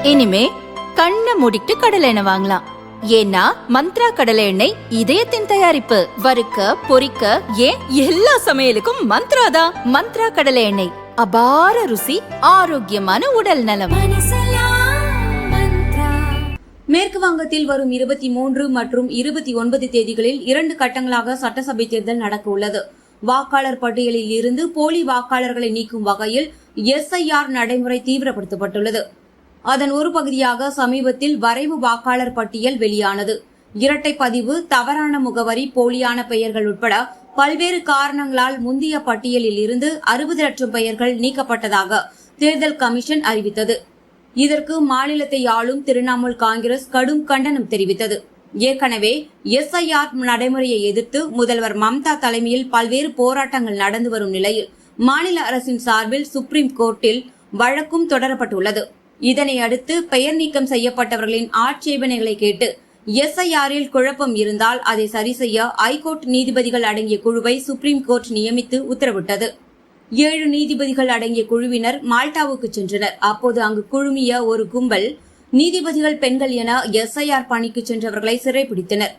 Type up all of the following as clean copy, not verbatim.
இனிமே கண்ணை மூடிட்டு கடலை எண்ணெய் வாங்கலாம். ஏன்னா மந்த்ரா கடலை எண்ணெய் இதயத்தின் தயாரிப்பு. வறுக்க பொரிக்க ஏன் எல்லா சமையலுக்கும் மந்த்ரா தான். மந்த்ரா கடலை எண்ணெய், அபார ருசி, ஆரோக்கியமான உடல் நலம். மேற்கு வங்கத்தில் வரும் 23 மற்றும் 29 தேதிகளில் 2 கட்டங்களாக சட்டசபை தேர்தல் நடக்க உள்ளது. வாக்காளர் பட்டியலில் இருந்து போலி வாக்காளர்களை நீக்கும் வகையில் SIR நடைமுறை தீவிரப்படுத்தப்பட்டுள்ளது. அதன் ஒரு பகுதியாக சமீபத்தில் வரைவு வாக்காளர் பட்டியல் வெளியானது. இரட்டை பதிவு, தவறான முகவரி, போலியான பெயர்கள் உட்பட பல்வேறு காரணங்களால் முந்தைய பட்டியலில் இருந்து 60 லட்சம் பெயர்கள் நீக்கப்பட்டதாக தேர்தல் கமிஷன் அறிவித்தது. இதற்கு மாநிலத்தை ஆளும் திரிணாமுல் காங்கிரஸ் கடும் கண்டனம் தெரிவித்தது. ஏற்கனவே SIR நடைமுறையை எதிர்த்து முதல்வர் மம்தா தலைமையில் பல்வேறு போராட்டங்கள் நடந்து வரும் நிலையில் மாநில அரசின் சார்பில் சுப்ரீம் கோர்ட்டில் வழக்கும் தொடரப்பட்டுள்ளது. இதனை அடுத்து பெயர் நீக்கம் செய்யப்பட்டவர்களின் ஆட்சேபனைகளை கேட்டு SIR-இல் குழப்பம் இருந்தால் அதை சரி செய்ய ஐகோர்ட் நீதிபதிகள் அடங்கிய குழுவை சுப்ரீம் கோர்ட் நியமித்து உத்தரவிட்டது. 7 நீதிபதிகள் அடங்கிய குழுவினர் மால்டாவுக்கு சென்றனர். அப்போது அங்கு குழுமிய ஒரு கும்பல் நீதிபதிகள் பெண்கள் என SIR பணிக்கு சென்றவர்களை சிறைப்பிடித்தனர்.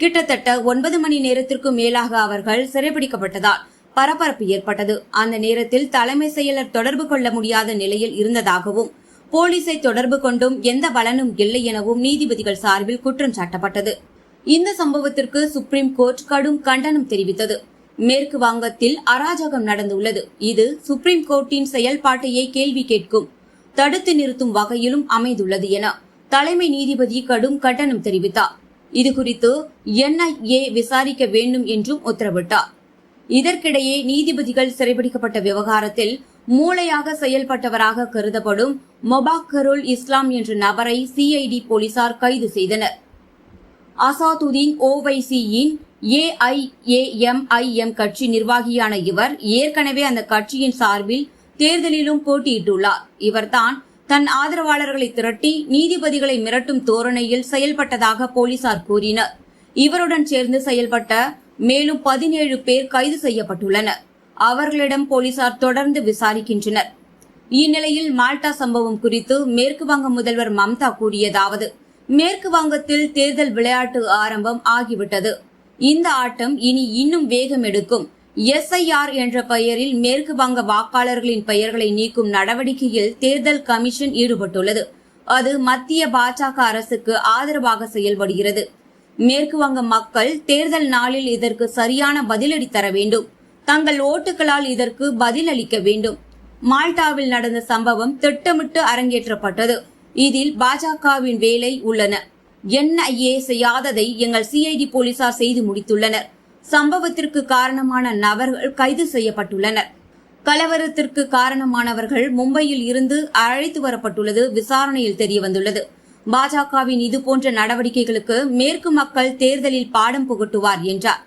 கிட்டத்தட்ட 9 மணி நேரத்திற்கு மேலாக அவர்கள் சிறைப்பிடிக்கப்பட்டதால் பரபரப்பு ஏற்பட்டது. அந்த நேரத்தில் தலைமை செயலர் தொடர்பு கொள்ள முடியாத நிலையில் இருந்ததாகவும் போலீசை தொடர்பு கொண்டும் எந்த பலனும் இல்லை எனவும் நீதிபதிகள் சார்பில் குற்றம் சாட்டப்பட்டது. இந்த சம்பவத்திற்கு சுப்ரீம் கோர்ட் கடும் கண்டனம் தெரிவித்தது. மேற்கு வங்கத்தில் அராஜகம் நடந்துள்ளது. இது சுப்ரீம் கோர்ட்டின் செயல்பாட்டையே கேள்வி கேட்கும், தடுத்து நிறுத்தும் வகையிலும் அமைந்துள்ளது என தலைமை நீதிபதி கடும் கண்டனம் தெரிவித்தார். இதுகுறித்து NIA விசாரிக்க வேண்டும் என்றும் உத்தரவிட்டார். இதற்கிடையே நீதிபதிகள் சிறைபிடிக்கப்பட்ட விவகாரத்தில் மூளையாக செயல்பட்டவராக கருதப்படும் மொபாக்கருல் இஸ்லாம் என்ற நபரை CID போலீசார் கைது செய்தனர். அசாதுதீன் OYC-யின் AIAMIM கட்சி நிர்வாகியான இவர் ஏற்கனவே அந்த கட்சியின் சார்பில் தேர்தலிலும் போட்டியிட்டுள்ளார். இவர்தான் தன் ஆதரவாளர்களை திரட்டி நீதிபதிகளை மிரட்டும் தோரணையில் செயல்பட்டதாக போலீசார் கூறினர். இவருடன் சேர்ந்து செயல்பட்ட மேலும் 17 பேர் கைது செய்யப்பட்டுள்ளனர். அவர்களிடம் போலீசார் தொடர்ந்து விசாரிக்கின்றனர். இந்நிலையில் மால்டா சம்பவம் குறித்து மேற்கு வங்க முதல்வர் மம்தா கூறியதாவது: மேற்கு வங்கத்தில் தேர்தல் விளையாட்டு ஆரம்பம் ஆகிவிட்டது. இந்த ஆட்டம் இனி இன்னும் வேகம் எடுக்கும். SIR என்ற பெயரில் மேற்கு வங்க வாக்காளர்களின் பெயர்களை நீக்கும் நடவடிக்கையில் தேர்தல் கமிஷன் ஈடுபட்டுள்ளது. அது மத்திய பாஜக அரசுக்கு ஆதரவாக செயல்படுகிறது. மேற்கு வங்க மக்கள் தேர்தல் நாளில் இதற்கு சரியான பதிலடி தர வேண்டும். தங்கள் ஓட்டுகளால் இதற்கு பதில் அளிக்க வேண்டும். மால்டாவில் நடந்த சம்பவம் திட்டமிட்டு அரங்கேற்றப்பட்டது. இதில் பாஜகவின் வேலை உள்ளன. NIA செய்யாததை எங்கள் CID போலீசார் செய்து முடித்துள்ளனர். சம்பவத்திற்கு காரணமான நபர்கள் கைது செய்யப்பட்டுள்ளனர். கலவரத்திற்கு காரணமானவர்கள் மும்பையில் இருந்து அழைத்து வரப்பட்டுள்ளது விசாரணையில் தெரியவந்துள்ளது. பாஜகவின் இதுபோன்ற நடவடிக்கைகளுக்கு மேற்கு மக்கள் தேர்தலில் பாடம் புகட்டுவார் என்றார்.